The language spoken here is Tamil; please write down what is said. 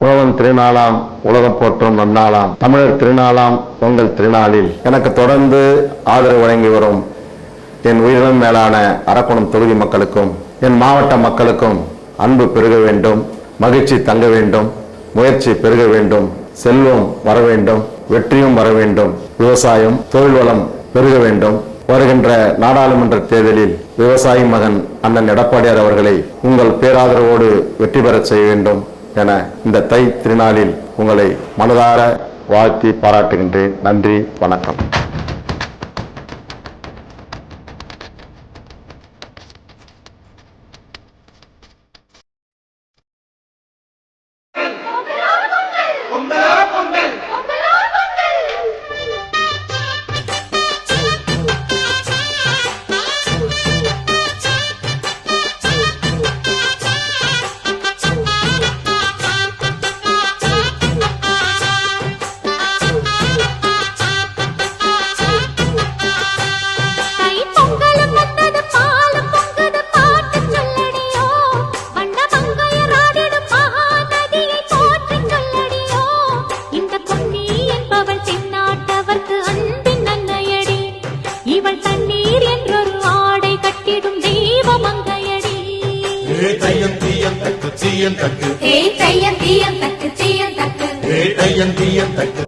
உழவன் திருநாளாம் உலகம் போற்றும் நன்னாளாம் தமிழர் திருநாளாம் பொங்கல் திருநாளில் எனக்கு தொடர்ந்து ஆதரவு வழங்கி வரும் என் உயிரினும் மேலான அரக்கோணம் தொகுதி மக்களுக்கும் என் மாவட்ட மக்களுக்கும் அன்பு பெருக வேண்டும், மகிழ்ச்சி தங்க வேண்டும், முயற்சி பெருக வேண்டும், செல்வம் வர வேண்டும், வெற்றியும் வர வேண்டும், விவசாயம் தொழில் வளம் பெருக வேண்டும். வருகின்ற நாடாளுமன்ற தேர்தலில் விவசாயி மகன் அண்ணன் எடப்பாடியார் அவர்களை உங்கள் பேராதரவோடு வெற்றி பெறச் செய்ய வேண்டும் என இந்த தை திருநாளில் உங்களை மனதார வாழ்த்தி பாராட்டுகின்றேன். நன்றி, வணக்கம். தையம் தீயம் தக்கு சீயம் தக்கு